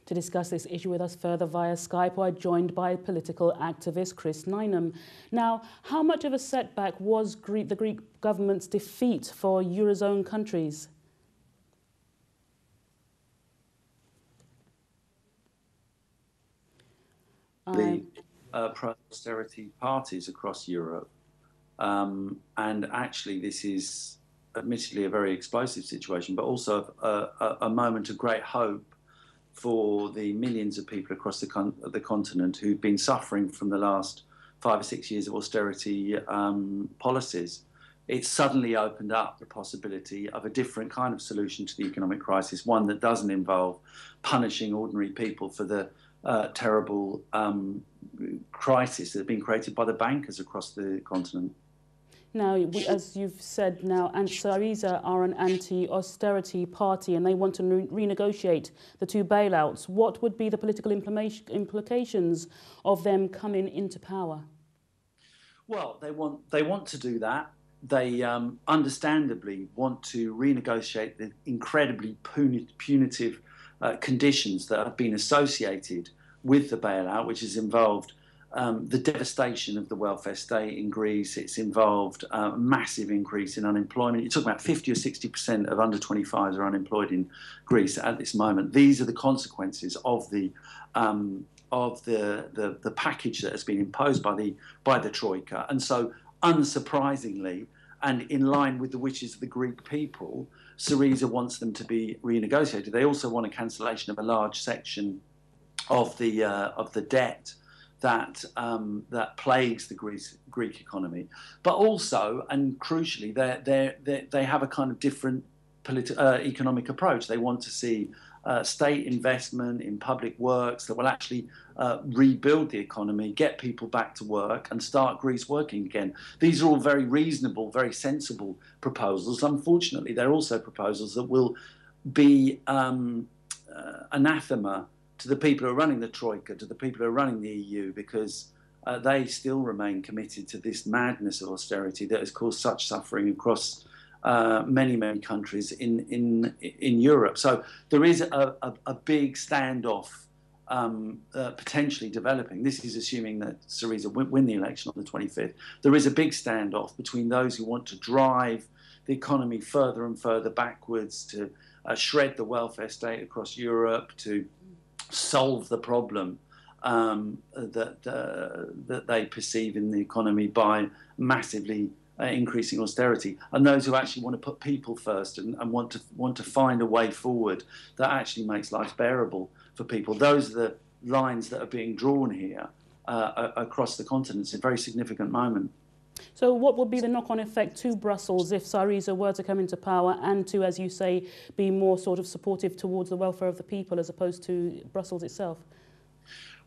To discuss this issue with us further via Skype, we're joined by political activist Chris Nineham. Now, how much of a setback was the Greek government's defeat for Eurozone countries? The pro-austerity parties across Europe, and actually this is admittedly a very explosive situation, but also a moment of great hope for the millions of people across the continent who've been suffering from the last 5 or 6 years of austerity policies. It's suddenly opened up the possibility of a different kind of solution to the economic crisis, one that doesn't involve punishing ordinary people for the terrible crisis that have been created by the bankers across the continent. Now, as you've said now, Syriza are an anti-austerity party and they want to renegotiate the two bailouts. What would be the political implications of them coming into power? Well, they want to do that. They understandably want to renegotiate the incredibly punitive conditions that have been associated with the bailout, which has involved the devastation of the welfare state in Greece. It's involved a massive increase in unemployment. You're talking about 50 or 60% of under 25s are unemployed in Greece at this moment. These are the consequences of the package that has been imposed by the Troika. And so, unsurprisingly, and in line with the wishes of the Greek people, Syriza wants them to be renegotiated. They also want a cancellation of a large section of the debt that plagues the Greek economy, but also, and crucially, they have a kind of different economic approach. They want to see state investment in public works that will actually rebuild the economy, get people back to work, and start Greece working again. These are all very reasonable, very sensible proposals. Unfortunately, they're also proposals that will be anathema to the people who are running the Troika, to the people who are running the EU, because they still remain committed to this madness of austerity that has caused such suffering across many countries in Europe. So there is a big standoff potentially developing. This is assuming that Syriza win the election on the 25th. There is a big standoff between those who want to drive the economy further and further backwards, to shred the welfare state across Europe, to solve the problem that they perceive in the economy by massively increasing austerity, and those who actually want to put people first and want to find a way forward that actually makes life bearable for people. Those are the lines that are being drawn here across the continent. It's a very significant moment. So what would be the knock-on effect to Brussels if Syriza were to come into power and to, as you say, be more sort of supportive towards the welfare of the people as opposed to Brussels itself?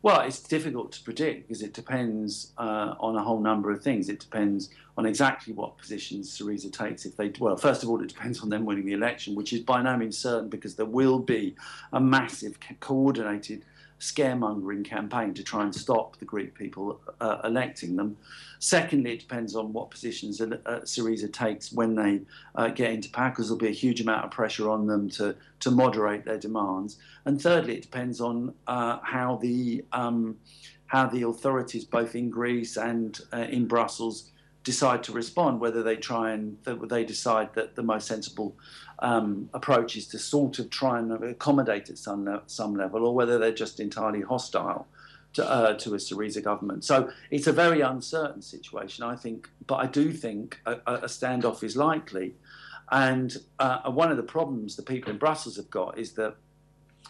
Well, it's difficult to predict because it depends on a whole number of things. It depends on exactly what positions Syriza takes. Well, first of all, it depends on them winning the election, which is by no means certain because there will be a massive coordinated scaremongering campaign to try and stop the Greek people electing them. Secondly, it depends on what positions Syriza takes when they get into power, because there'll be a huge amount of pressure on them to moderate their demands. And thirdly, it depends on how the authorities, both in Greece and in Brussels, decide to respond, whether they decide that the most sensible approach is to sort of try and accommodate at some level, or whether they're just entirely hostile to a Syriza government. So it's a very uncertain situation, I think, but I do think a standoff is likely. And one of the problems the people in Brussels have got is that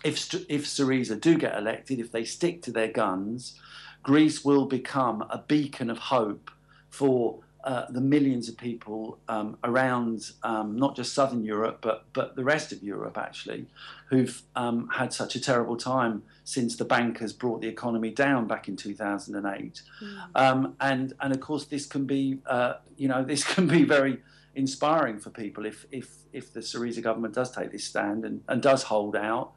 if Syriza do get elected, if they stick to their guns, Greece will become a beacon of hope for the millions of people around not just southern Europe, but the rest of Europe, actually, who've had such a terrible time since the bankers brought the economy down back in 2008. And of course, this can be, this can be very inspiring for people if the Syriza government does take this stand and does hold out.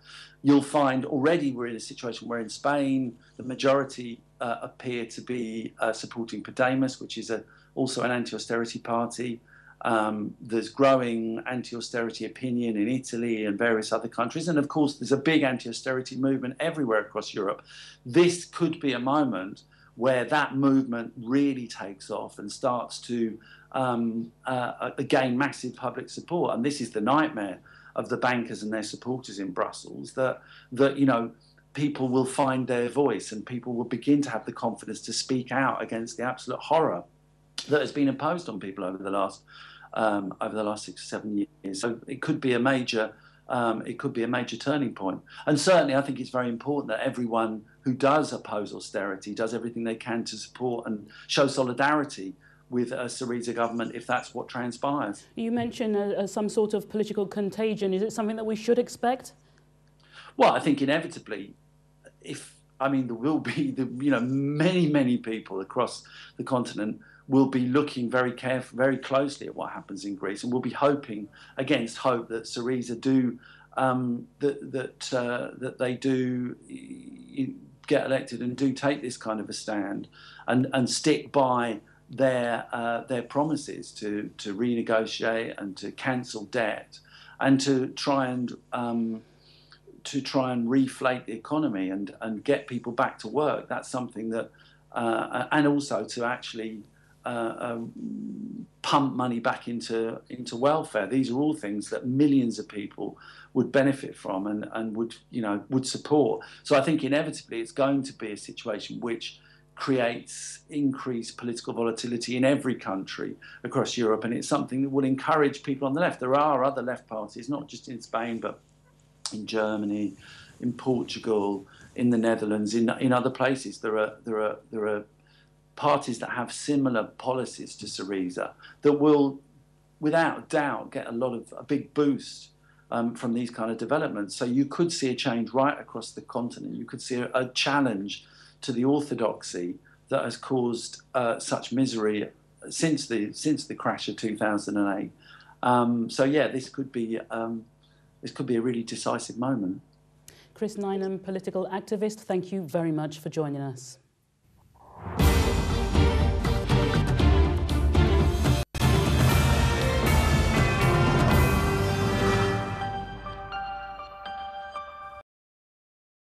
You'll find already we're in a situation where in Spain, the majority appear to be supporting Podemos, which is also an anti-austerity party. There's growing anti-austerity opinion in Italy and various other countries. And of course, there's a big anti-austerity movement everywhere across Europe. This could be a moment where that movement really takes off and starts to gain massive public support. And this is the nightmare of the bankers and their supporters in Brussels, that you know, people will find their voice and people will begin to have the confidence to speak out against the absolute horror that has been imposed on people over the last 6 or 7 years. So it could be a major turning point. And certainly I think it's very important that everyone who does oppose austerity does everything they can to support and show solidarity with a Syriza government if that's what transpires. You mentioned some sort of political contagion. Is it something that we should expect? Well, I think inevitably, there will be many people across the continent will be looking very closely at what happens in Greece, and will be hoping against hope that Syriza do that they do get elected and do take this kind of a stand and stick by their promises to renegotiate and to cancel debt and to try and reflate the economy and get people back to work. That's something that and also to actually pump money back into welfare. These are all things that millions of people would benefit from and would support. So I think inevitably it's going to be a situation which creates increased political volatility in every country across Europe, and it's something that will encourage people on the left. There are other left parties, not just in Spain, but in Germany, in Portugal, in the Netherlands, in other places. There are parties that have similar policies to Syriza that will, without doubt, get a big boost from these kind of developments. So you could see a change right across the continent. You could see a challenge to the orthodoxy that has caused such misery since the crash of 2008. So yeah, this could be a really decisive moment. Chris Nineham, political activist, thank you very much for joining us.